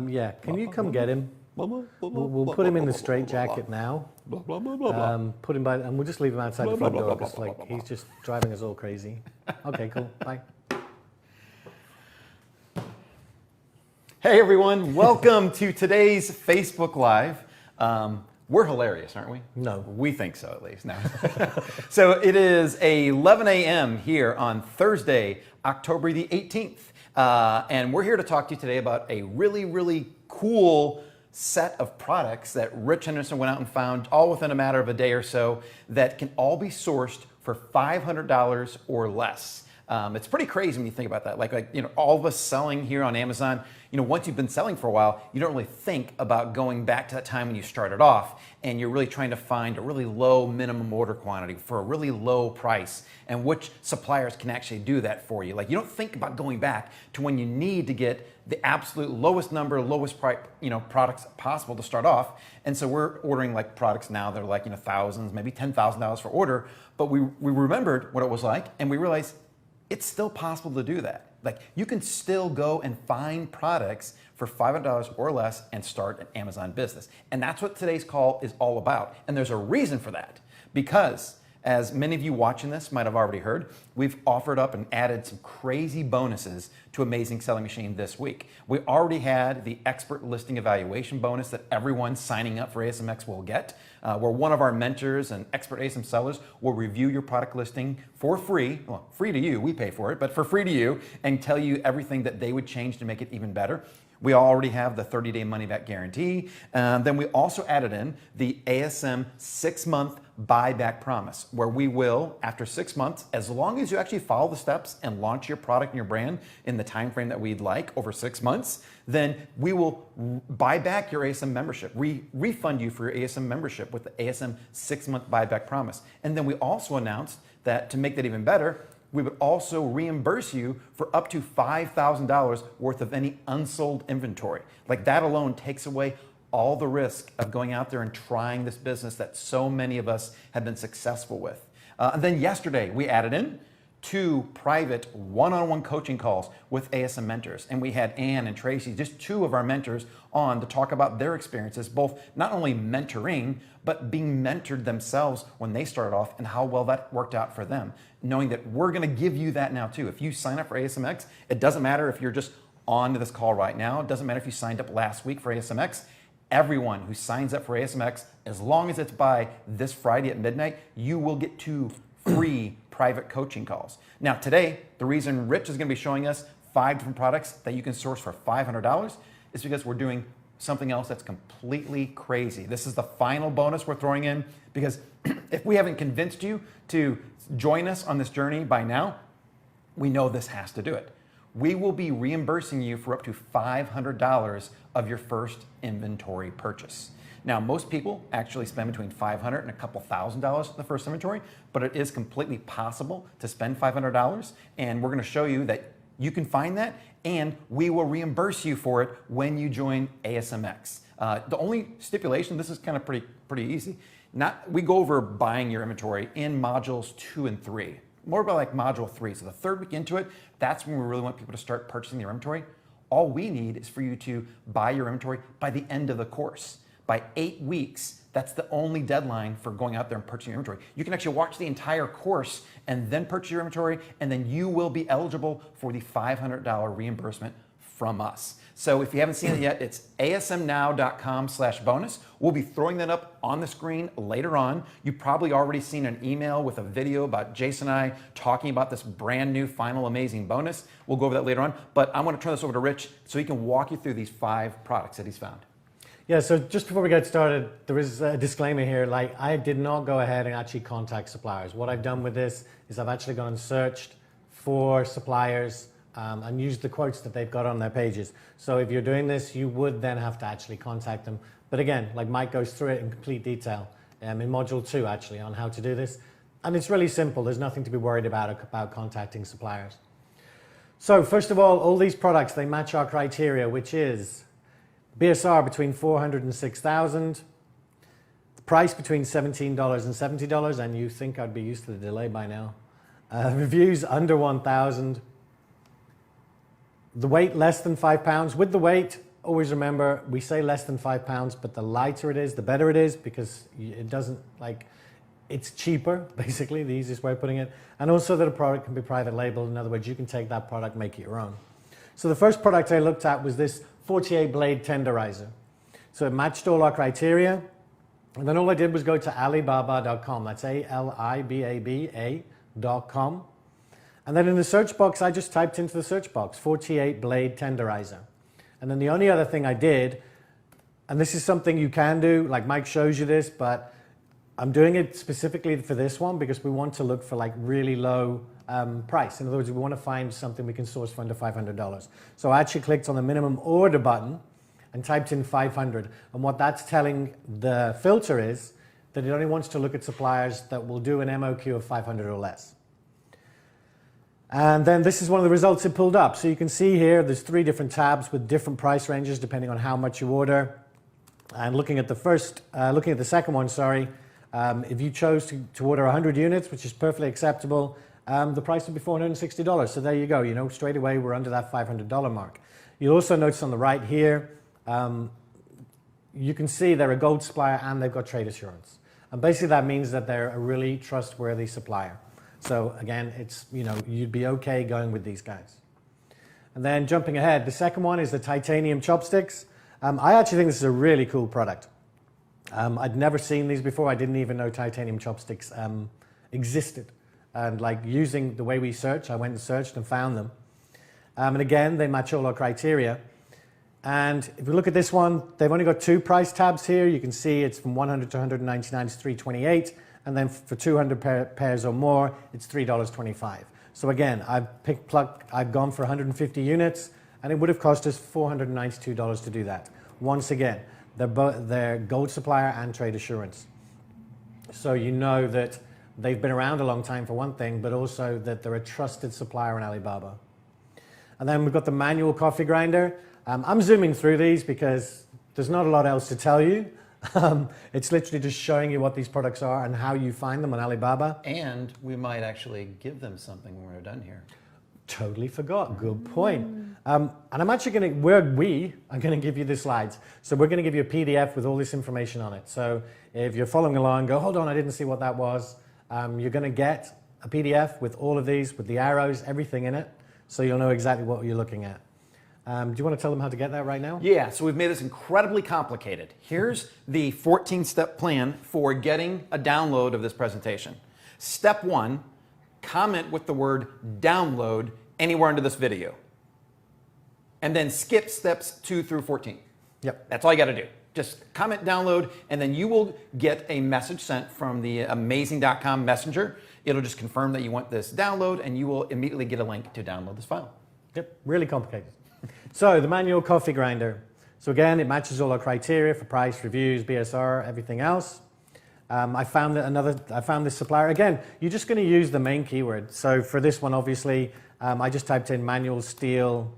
Yeah, can you come get him? We'll put him in the straitjacket now. Put him by, and we'll just leave him outside the front door because like he's just driving us all crazy. Okay, cool. Bye. Hey everyone, welcome to today's Facebook Live. We're hilarious, aren't we? No. We think so, at least. No. So it is 11 a.m. here on Thursday, October the 18th. And we're here to talk to you today about a really, really cool set of products that Rich Henderson went out and found all within a matter of a day or so that can all be sourced for $500 or less. It's pretty crazy when you think about that. Like all of us selling here on Amazon, once you've been selling for a while, you don't really think about going back to that time when you started off and you're really trying to find a really low minimum order quantity for a really low price and which suppliers can actually do that for you. Like you don't think about going back to when you need to get the absolute lowest number, lowest price, products possible to start off. And so we're ordering like products now that are like, thousands, maybe $10,000 for order. But we remembered what it was like and we realized it's still possible to do that. Like you can still go and find products for $500 or less and start an Amazon business. And that's what today's call is all about. And there's a reason for that because as many of you watching this might have already heard, we've offered up and added some crazy bonuses to Amazing Selling Machine this week. We already had the expert listing evaluation bonus that everyone signing up for ASMX will get, where one of our mentors and expert ASM sellers will review your product listing for free, well, free to you, we pay for it, but for free to you, and tell you everything that they would change to make it even better. We already have the 30-day money-back guarantee. Then we also added in the ASM 6-month buyback promise, where we will, after 6 months, as long as you actually follow the steps and launch your product and your brand in the time frame that we'd like, over 6 months, then we will buy back your ASM membership, refund you for your ASM membership with the ASM 6-month buyback promise. And then we also announced that to make that even better, we would also reimburse you for up to $5,000 worth of any unsold inventory. Like that alone takes away all the risk of going out there and trying this business that so many of us have been successful with. And then yesterday we added in 2 private one-on-one coaching calls with ASM mentors. And we had Ann and Tracy, just 2 of our mentors on to talk about their experiences, both not only mentoring, but being mentored themselves when they started off and how well that worked out for them. Knowing that we're gonna give you that now too. If you sign up for ASMX, it doesn't matter if you're just on to this call right now. It doesn't matter if you signed up last week for ASMX. Everyone who signs up for ASMX, as long as it's by this Friday at midnight, you will get 2 free private coaching calls. Now today, the reason Rich is gonna be showing us 5 different products that you can source for $500 is because we're doing something else that's completely crazy. This is the final bonus we're throwing in because if we haven't convinced you to join us on this journey by now, we know this has to do it. We will be reimbursing you for up to $500 of your first inventory purchase. Now, most people actually spend between $500 and a couple $1,000 in the first inventory, but it is completely possible to spend $500, and we're gonna show you that you can find that, and we will reimburse you for it when you join ASMX. The only stipulation, this is kind of pretty easy. We go over buying your inventory in modules 2 and 3. More about like module 3. So the 3rd week into it, that's when we really want people to start purchasing their inventory. All we need is for you to buy your inventory by the end of the course. By 8 weeks, that's the only deadline for going out there and purchasing your inventory. You can actually watch the entire course and then purchase your inventory, and then you will be eligible for the $500 reimbursement from us. So if you haven't seen it yet, it's asmnow.com/bonus. We'll be throwing that up on the screen later on. You've probably already seen an email with a video about Jason and I talking about this brand new final amazing bonus. We'll go over that later on, but I want to turn this over to Rich so he can walk you through these 5 products that he's found. Yeah, so just before we get started, there is a disclaimer here. Like, I did not go ahead and actually contact suppliers. What I've done with this is I've actually gone and searched for suppliers and used the quotes that they've got on their pages. So if you're doing this, you would then have to actually contact them. But again, like Mike goes through it in complete detail in module 2 actually on how to do this. And it's really simple. There's nothing to be worried about contacting suppliers. So first of all these products, they match our criteria, which is BSR between $400 and $6,000, the price between $17 and $70, and you think I'd be used to the delay by now. Reviews under 1,000, The weight less than 5 pounds. With the weight, always remember, we say less than 5 pounds, but the lighter it is, the better it is, because it doesn't, like, it's cheaper, basically, the easiest way of putting it. And also that a product can be private labeled. In other words, you can take that product, make it your own. So the first product I looked at was this 48 blade tenderizer. So it matched all our criteria. And then all I did was go to Alibaba.com. That's ALIBABA.com. And then in the search box, I just typed into the search box, 48 blade tenderizer. And then the only other thing I did, and this is something you can do, like Mike shows you this, but I'm doing it specifically for this one because we want to look for like really low price. In other words, we want to find something we can source for under $500. So I actually clicked on the minimum order button and typed in 500. And what that's telling the filter is that it only wants to look at suppliers that will do an MOQ of 500 or less. And then this is one of the results it pulled up. So you can see here, there's 3 different tabs with different price ranges depending on how much you order. And looking at the second one, sorry, if you chose to order 100 units, which is perfectly acceptable, the price would be $460. So there you go, straight away we're under that $500 mark. You'll also notice on the right here, you can see they're a gold supplier and they've got trade assurance. And basically that means that they're a really trustworthy supplier. So again, it's, you'd be okay going with these guys. And then jumping ahead, the second one is the titanium chopsticks. I actually think this is a really cool product. I'd never seen these before. I didn't even know titanium chopsticks existed. And like using the way we search, I went and searched and found them. And again, they match all our criteria. And if you look at this one, they've only got 2 price tabs here. You can see it's from 100 to 199, it's $328. And then for 200 pairs or more, it's $3.25. So again, I've gone for 150 units, and it would have cost us $492 to do that. Once again, they're gold supplier and trade assurance. So you know that they've been around a long time for one thing, but also that they're a trusted supplier on Alibaba. And then we've got the manual coffee grinder. I'm zooming through these because there's not a lot else to tell you. It's literally just showing you what these products are and how you find them on Alibaba. And we might actually give them something when we're done here. Totally forgot. Good point. And I'm actually we are going to give you the slides. So we're going to give you a PDF with all this information on it. So if you're following along, go, hold on, I didn't see what that was. You're going to get a PDF with all of these, with the arrows, everything in it. So you'll know exactly what you're looking at. Do you want to tell them how to get that right now? Yeah, so we've made this incredibly complicated. Here's the 14-step plan for getting a download of this presentation. Step 1, comment with the word download anywhere under this video. And then skip steps 2 through 14. Yep. That's all you got to do. Just comment download, and then you will get a message sent from the amazing.com messenger. It'll just confirm that you want this download, and you will immediately get a link to download this file. Yep, really complicated. So the manual coffee grinder. So again, it matches all our criteria for price, reviews, BSR, everything else. I found this supplier. Again, you're just going to use the main keyword. So for this one, obviously, I just typed in manual steel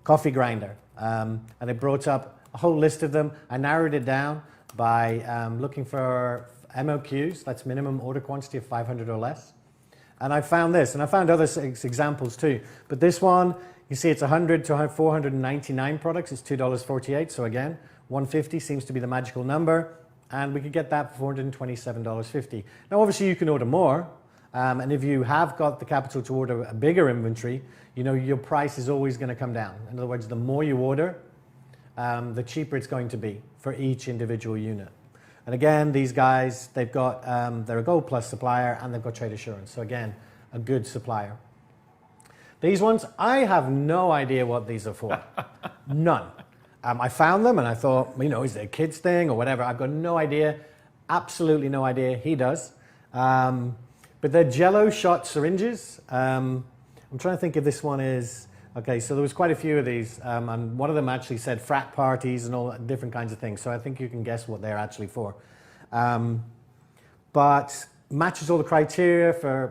coffee grinder, and it brought up a whole list of them. I narrowed it down by looking for MOQs, that's minimum order quantity of 500 or less. And I found this, and I found other examples too. But this one, you see it's 100 to 499 products, it's $2.48. So again, 150 seems to be the magical number, and we could get that for $427.50. Now obviously you can order more, and if you have got the capital to order a bigger inventory, your price is always going to come down. In other words, the more you order, the cheaper it's going to be for each individual unit. And again, these guys, they're a Gold Plus supplier and they've got trade assurance. So again, a good supplier. These ones, I have no idea what these are for. None. I found them and I thought, is it a kid's thing or whatever? I've got no idea. Absolutely no idea. He does. But they're Jello shot syringes. I'm trying to think if this one is... Okay, so there was quite a few of these, and one of them actually said frat parties and all different kinds of things. So I think you can guess what they're actually for. But matches all the criteria for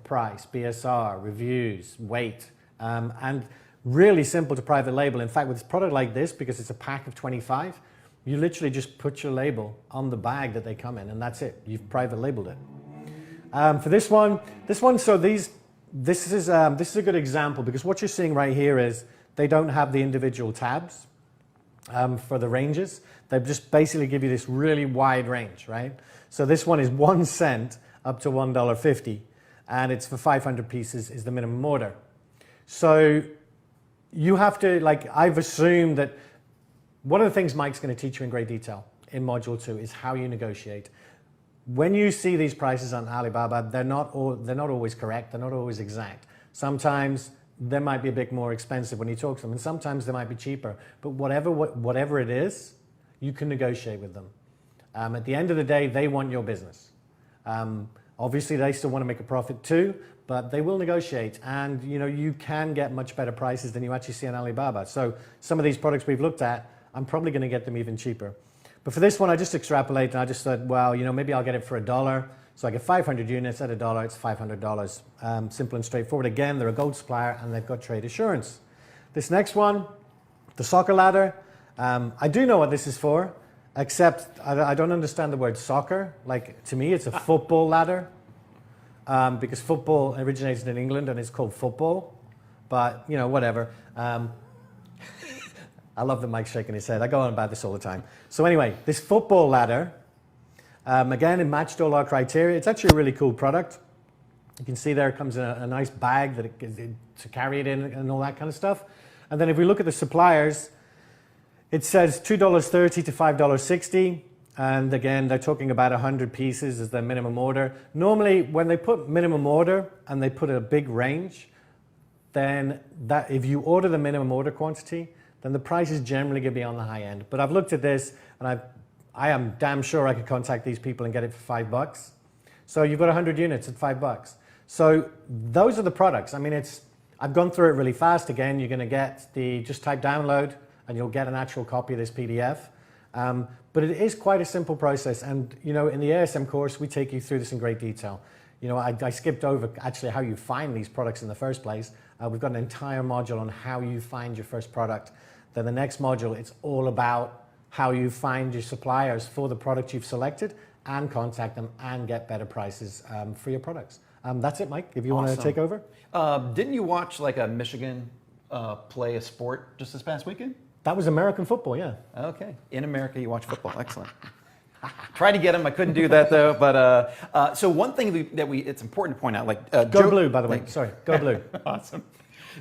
price, BSR, reviews, weight, and really simple to private label. In fact, with a product like this, because it's a pack of 25, you literally just put your label on the bag that they come in, and that's it. You've private labeled it. For this one, so this is a good example because what you're seeing right here is they don't have the individual tabs for the ranges. They just basically give you this really wide range, right? So this one is 1 cent up to $1.50, and it's for 500 pieces is the minimum order. So you have to, like, I've assumed that one of the things Mike's going to teach you in great detail in Module 2 is how you negotiate. When you see these prices on Alibaba, they're not always correct, they're not always exact. Sometimes they might be a bit more expensive when you talk to them, and sometimes they might be cheaper. But whatever it is, you can negotiate with them. At the end of the day, they want your business. Obviously, they still want to make a profit too, but they will negotiate, and you can get much better prices than you actually see on Alibaba. So some of these products we've looked at, I'm probably going to get them even cheaper. But for this one, I just extrapolate, and I just thought, well, maybe I'll get it for $1. So I get 500 units at $1, it's $500. Simple and straightforward. Again, they're a gold supplier, and they've got trade assurance. This next one, the soccer ladder, I do know what this is for, except I don't understand the word soccer. Like, to me, it's a football ladder, because football originated in England, and it's called football. But, whatever. I love that Mike's shaking his head. I go on about this all the time. So anyway, this football ladder, again, it matched all our criteria. It's actually a really cool product. You can see there it comes in a nice bag to carry it in and all that kind of stuff. And then if we look at the suppliers, it says $2.30 to $5.60. And again, they're talking about 100 pieces as their minimum order. Normally, when they put minimum order and they put a big range, then if you order the minimum order quantity, then the price is generally going to be on the high end. But I've looked at this, and I am damn sure I could contact these people and get it for $5. So you've got 100 units at $5. So those are the products. I mean, I've gone through it really fast. Again, you're going to get just type download, and you'll get an actual copy of this PDF. But it is quite a simple process. And, in the ASM course, we take you through this in great detail. I skipped over actually how you find these products in the first place. We've got an entire module on how you find your first product. Then the next module, it's all about how you find your suppliers for the product you've selected and contact them and get better prices for your products. That's it, Mike, if you want to take over. Didn't you watch like a Michigan play a sport just this past weekend? That was American football, yeah. Okay. In America, you watch football. Excellent. Tried to get him. I couldn't do that, though. But so one thing it's important to point out, like go blue, by the way. Sorry, go blue. Awesome.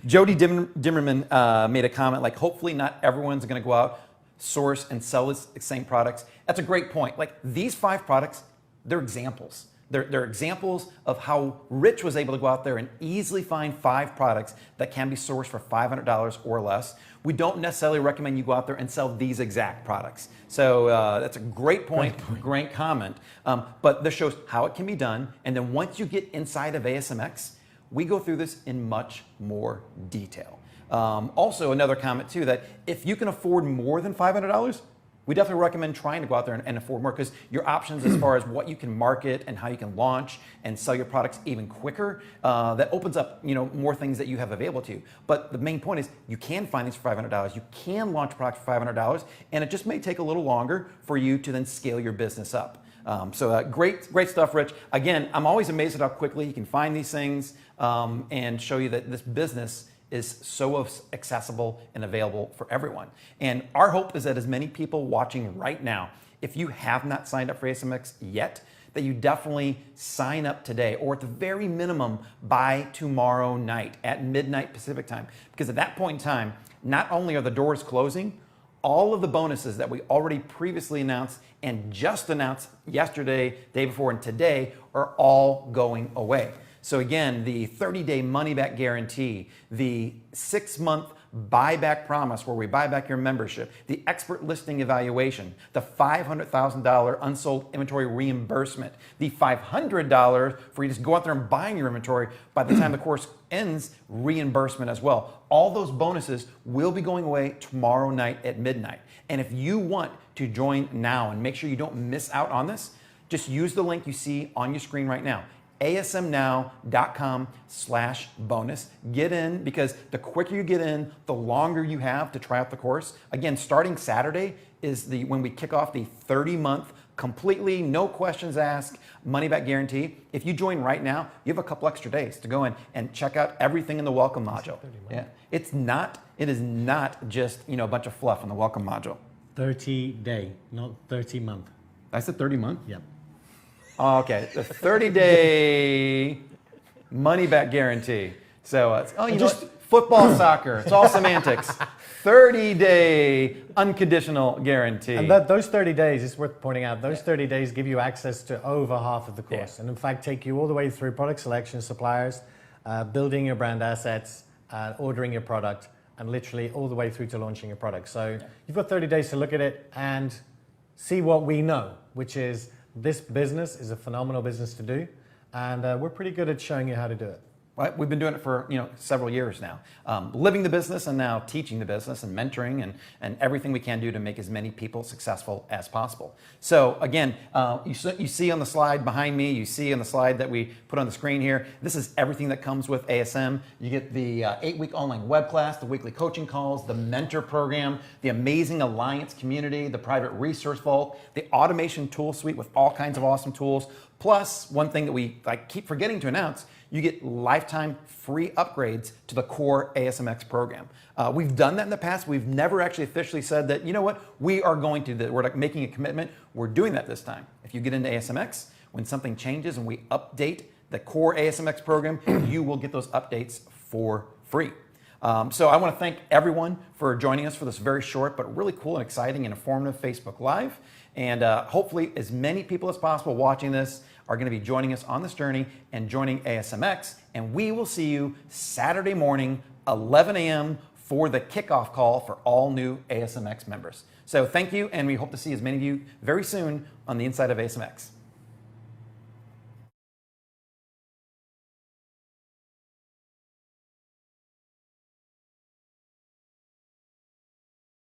Jody Dimmerman made a comment like, hopefully not everyone's going to go out, source, and sell the same products. That's a great point. Like, these 5 products, they're examples. They're examples of how Rich was able to go out there and easily find 5 products that can be sourced for $500 or less. We don't necessarily recommend you go out there and sell these exact products. So that's a great point, great comment. But this shows how it can be done. And then once you get inside of ASMX, we go through this in much more detail. Also, another comment too, that if you can afford more than $500, we definitely recommend trying to go out there and afford more, because your options as far as what you can market and how you can launch and sell your products even quicker, that opens up more things that you have available to you. But the main point is you can find these for $500. You can launch products for $500, and it just may take a little longer for you to then scale your business up. So great stuff, Rich. Again, I'm always amazed at how quickly you can find these things and show you that this business is so accessible and available for everyone. And our hope is that as many people watching right now, if you have not signed up for ASMX yet, that you definitely sign up today, or at the very minimum by tomorrow night at midnight Pacific time. Because at that point in time, not only are the doors closing, all of the bonuses that we already previously announced and just announced yesterday, day before, and today are all going away. So again, the 30-day money-back guarantee, the 6-month buyback promise where we buy back your membership, the expert listing evaluation, the $500,000 unsold inventory reimbursement, the $500 for you to just go out there and buy your inventory by the time the course ends, reimbursement as well. All those bonuses will be going away tomorrow night at midnight. And if you want to join now and make sure you don't miss out on this, just use the link you see on your screen right now. asmnow.com/bonus. Get in, because the quicker you get in, the longer you have to try out the course. Again, starting Saturday is when we kick off the 30-month completely, no questions asked, money back guarantee. If you join right now, you have a couple extra days to go in and check out everything in the welcome module. Yeah, it is not just, you know, a bunch of fluff in the welcome module. 30 day, not 30 month. I said 30 month? Yep. Okay, the 30-day money back guarantee. So, football, soccer, it's all semantics. 30-day unconditional guarantee. And those 30 days, it's worth pointing out, those 30 days give you access to over half of the course. And in fact, take you all the way through product selection, suppliers, building your brand assets, ordering your product, and literally all the way through to launching your product. So you've got 30 days to look at it and see what we know, which is this business is a phenomenal business to do. And we're pretty good at showing you how to do it. Right? We've been doing it for several years now, living the business and now teaching the business and mentoring and everything we can do to make as many people successful as possible. So again, you see on the slide behind me, you see on the slide that we put on the screen here, this is everything that comes with ASM. You get the 8-week online web class, the weekly coaching calls, the mentor program, the amazing alliance community, the private resource vault, the automation tool suite with all kinds of awesome tools. Plus, one thing that we keep forgetting to announce, you get lifetime free upgrades to the core ASMX program. We've done that in the past. We've never actually officially said that, you know what, we are going to, that we're making a commitment. We're doing that this time. If you get into ASMX, when something changes and we update the core ASMX program, you will get those updates for free. So I want to thank everyone for joining us for this very short but really cool and exciting and informative Facebook Live. And hopefully as many people as possible watching this are going to be joining us on this journey and joining ASMX. And we will see you Saturday morning, 11 a.m. for the kickoff call for all new ASMX members. So thank you, and we hope to see as many of you very soon on the inside of ASMX.